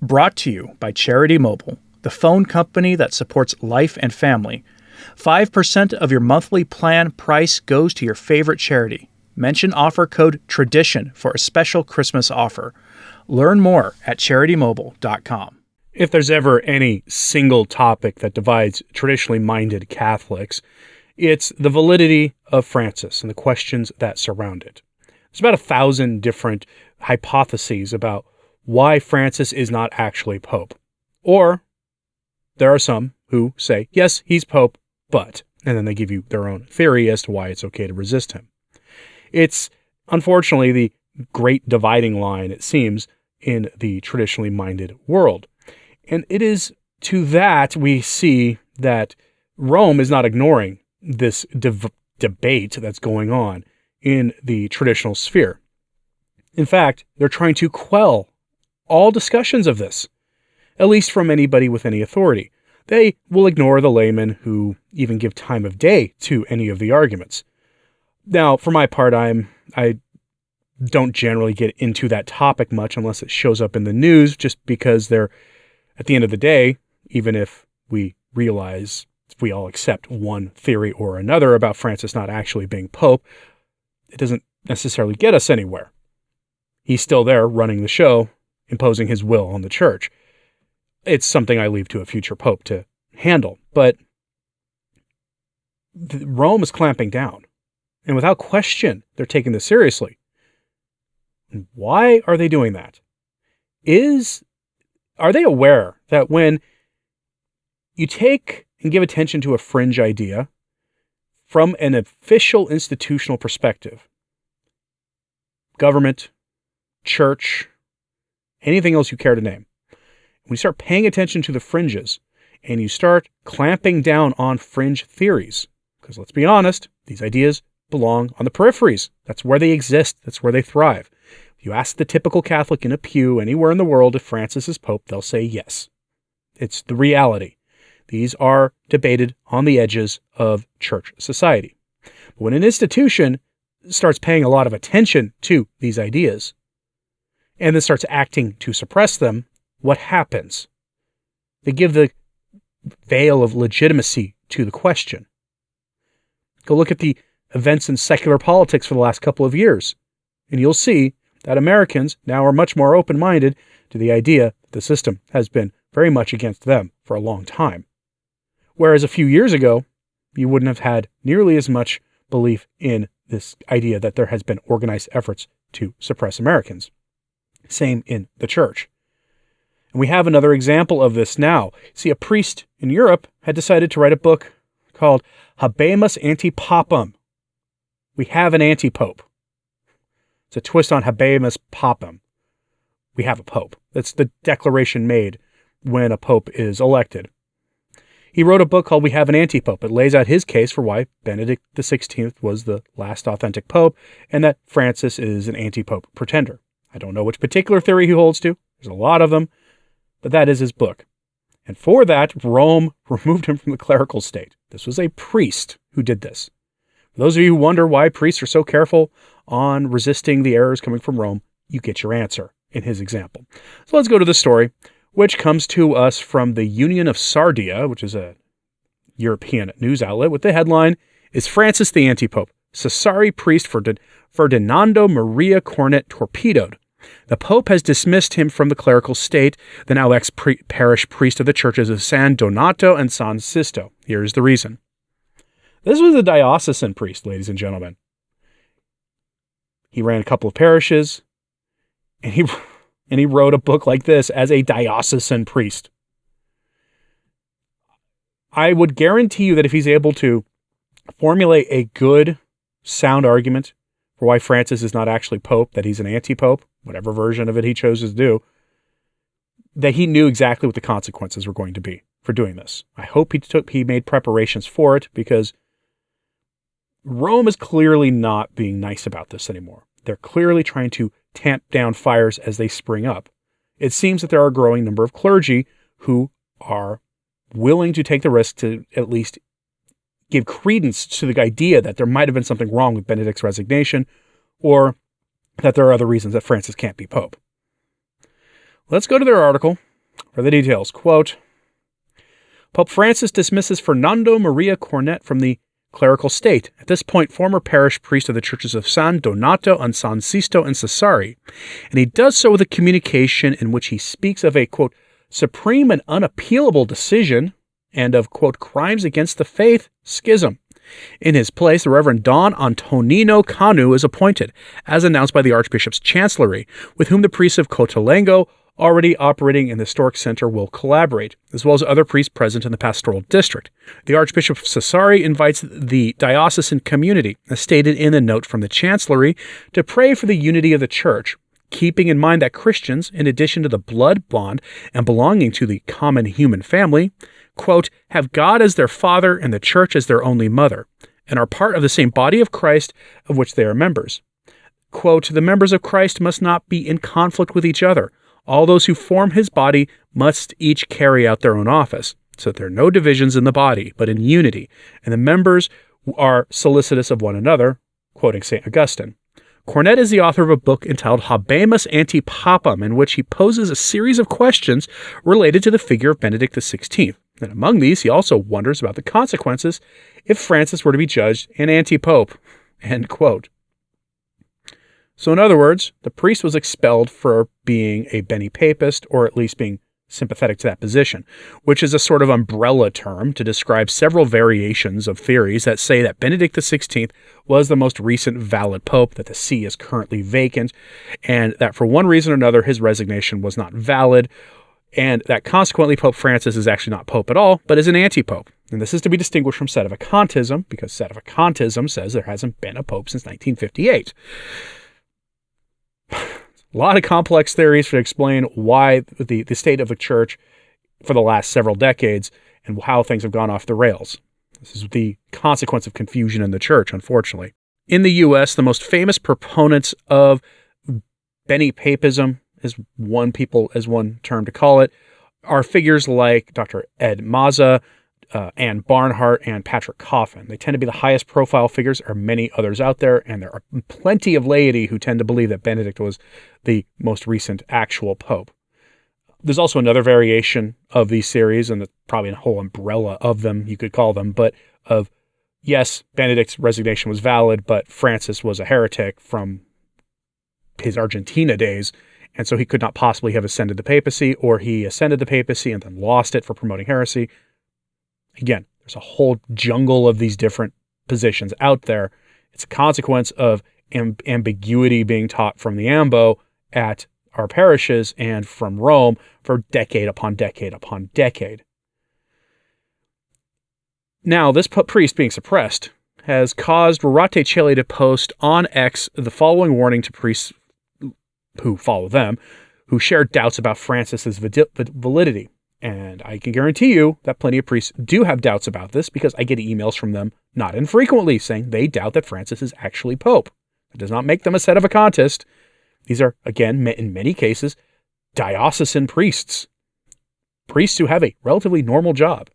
Brought to you by Charity Mobile, the phone company that supports life and family. 5% of your monthly plan price goes to your favorite charity. Mention offer code TRADITION for a special Christmas offer. Learn more at CharityMobile.com. If there's ever any single topic that divides traditionally minded Catholics, it's the validity of Francis and the questions that surround it. There's about 1,000 different hypotheses about why Francis is not actually Pope. Or there are some who say, yes, he's Pope, but, and then they give you their own theory as to why it's okay to resist him. It's unfortunately the great dividing line, it seems, in the traditionally minded world. And it is to that we see that Rome is not ignoring this debate that's going on in the traditional sphere. In fact, they're trying to quell all discussions of this, at least from anybody with any authority. They will ignore the laymen who even give time of day to any of the arguments. Now, for my part, I don't generally get into that topic much unless it shows up in the news, just because they're, at the end of the day, even if we realize if we all accept one theory or another about Francis not actually being Pope, it doesn't necessarily get us anywhere. He's still there running the show, imposing his will on the church. It's something I leave to a future pope to handle. But Rome is clamping down. And without question, they're taking this seriously. And why are they doing that? Are they aware that when you take and give attention to a fringe idea from an official institutional perspective, government, church, anything else you care to name, when you start paying attention to the fringes and you start clamping down on fringe theories, because let's be honest, these ideas belong on the peripheries. That's where they exist. That's where they thrive. If you ask the typical Catholic in a pew anywhere in the world if Francis is Pope, they'll say yes. It's the reality. These are debated on the edges of church society. But when an institution starts paying a lot of attention to these ideas and then starts acting to suppress them, what happens? They give the veil of legitimacy to the question. Go look at the events in secular politics for the last couple of years, and you'll see that Americans now are much more open-minded to the idea that the system has been very much against them for a long time. Whereas a few years ago, you wouldn't have had nearly as much belief in this idea that there has been organized efforts to suppress Americans. Same in the church. And we have another example of this now. See, a priest in Europe had decided to write a book called Habemus Antipopum. We have an antipope. It's a twist on Habemus Papam. We have a pope. That's the declaration made when a pope is elected. He wrote a book called We Have an Antipope. It lays out his case for why Benedict XVI was the last authentic pope and that Francis is an antipope pretender. I don't know which particular theory he holds to. There's a lot of them, but that is his book. And for that, Rome removed him from the clerical state. This was a priest who did this. For those of you who wonder why priests are so careful on resisting the errors coming from Rome, you get your answer in his example. So let's go to the story, which comes to us from the Union of Sardia, which is a European news outlet, with the headline, Is Francis the Antipope? Sassari priest Ferdinando Maria Cornet torpedoed. The Pope has dismissed him from the clerical state, the now ex-parish priest of the churches of San Donato and San Sisto. Here's the reason. This was a diocesan priest, ladies and gentlemen. He ran a couple of parishes, and he wrote a book like this as a diocesan priest. I would guarantee you that if he's able to formulate a good, sound argument for why Francis is not actually Pope, that he's an anti-Pope, whatever version of it he chose to do, that he knew exactly what the consequences were going to be for doing this. I hope he made preparations for it, because Rome is clearly not being nice about this anymore. They're clearly trying to tamp down fires as they spring up. It seems that there are a growing number of clergy who are willing to take the risk to at least give credence to the idea that there might have been something wrong with Benedict's resignation, or that there are other reasons that Francis can't be Pope. Let's go to their article, For the details, quote, Pope Francis dismisses Fernando Maria Cornet from the clerical state. At this point, former parish priest of the churches of San Donato and San Sisto and Sassari. And he does so with a communication in which he speaks of a, quote, supreme and unappealable decision and of, quote, crimes against the faith, schism. In his place, the Reverend Don Antonino Canu is appointed, as announced by the Archbishop's Chancellery, with whom the priests of Cotalengo, already operating in the historic center, will collaborate, as well as other priests present in the pastoral district. The Archbishop of Sassari invites the diocesan community, as stated in the note from the Chancellery, to pray for the unity of the Church, keeping in mind that Christians, in addition to the blood bond and belonging to the common human family, quote, have God as their Father and the Church as their only mother, and are part of the same body of Christ of which they are members. Quote, the members of Christ must not be in conflict with each other. All those who form his body must each carry out their own office, so that there are no divisions in the body, but in unity, and the members are solicitous of one another, quoting St. Augustine. Cornet is the author of a book entitled Habemus Antipopum, in which he poses a series of questions related to the figure of Benedict XVI. And among these, he also wonders about the consequences if Francis were to be judged an anti-pope. End quote. So in other words, the priest was expelled for being a Benny Papist, or at least being sympathetic to that position, which is a sort of umbrella term to describe several variations of theories that say that Benedict XVI was the most recent valid pope, that the see is currently vacant, and that for one reason or another his resignation was not valid, and that consequently Pope Francis is actually not pope at all, but is an anti-pope. And this is to be distinguished from sedevacantism, because sedevacantism says there hasn't been a pope since 1958. A lot of complex theories to explain why the state of the church for the last several decades and how things have gone off the rails. This is the consequence of confusion in the church, unfortunately. In the U.S., the most famous proponents of Benny Papism, as one term to call it, are figures like Dr. Ed Mazza, Anne Barnhart, and Patrick Coffin. They tend to be the highest profile figures. There are many others out there, and there are plenty of laity who tend to believe that Benedict was the most recent actual pope. There's also another variation of these series, and probably a whole umbrella of them, you could call them, but of, yes, Benedict's resignation was valid, but Francis was a heretic from his Argentina days, and so he could not possibly have ascended the papacy, or he ascended the papacy and then lost it for promoting heresy. Again, there's a whole jungle of these different positions out there. It's a consequence of ambiguity being taught from the AMBO at our parishes and from Rome for decade upon decade upon decade. Now, this priest being suppressed has caused Rorate Caeli to post on X the following warning to priests who follow them, who share doubts about Francis's validity. And I can guarantee you that plenty of priests do have doubts about this, because I get emails from them not infrequently saying they doubt that Francis is actually pope. It does not make them a sedevacantist. These are, again, in many cases, diocesan priests who have a relatively normal job.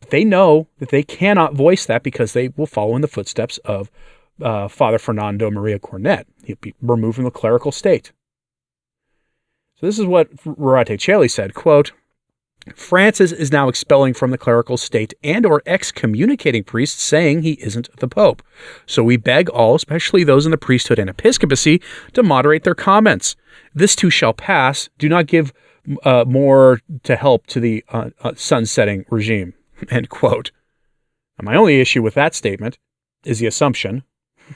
But they know that they cannot voice that because they will follow in the footsteps of Father Fernando Maria Cornet. He'll be removed from the clerical state. So this is what Rorate Caeli said, quote, Francis is now expelling from the clerical state and or excommunicating priests, saying he isn't the pope. So we beg all, especially those in the priesthood and episcopacy, to moderate their comments. This too shall pass. Do not give more to help to the sunsetting regime. End quote. And my only issue with that statement is the assumption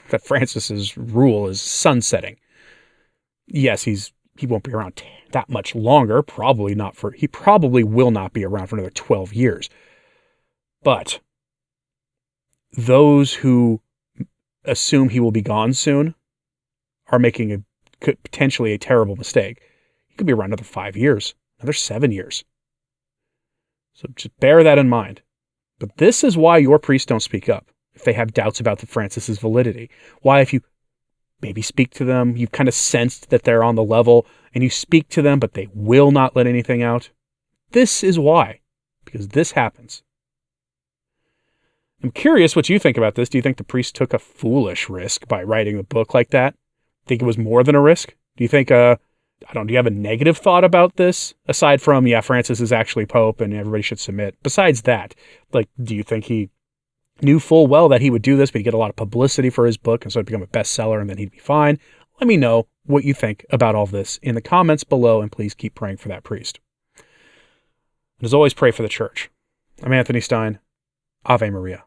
that Francis's rule is sunsetting. Yes, he won't be around that much longer. He probably will not be around for another 12 years. But those who assume he will be gone soon are making potentially a terrible mistake. He could be around another 5 years, another 7 years. So just bear that in mind. But this is why your priests don't speak up if they have doubts about the Francis's validity. Why, if you maybe speak to them, you've kind of sensed that they're on the level, and you speak to them, but they will not let anything out. This is why, because this happens. I'm curious what you think about this. Do you think the priest took a foolish risk by writing a book like that? Think it was more than a risk? Do you think do you have a negative thought about this? Aside from, yeah, Francis is actually Pope and everybody should submit. Besides that, like, do you think he knew full well that he would do this, but he'd get a lot of publicity for his book and so it'd become a bestseller and then he'd be fine? Let me know what you think about all this in the comments below, and please keep praying for that priest. And as always, pray for the church. I'm Anthony Stine. Ave Maria.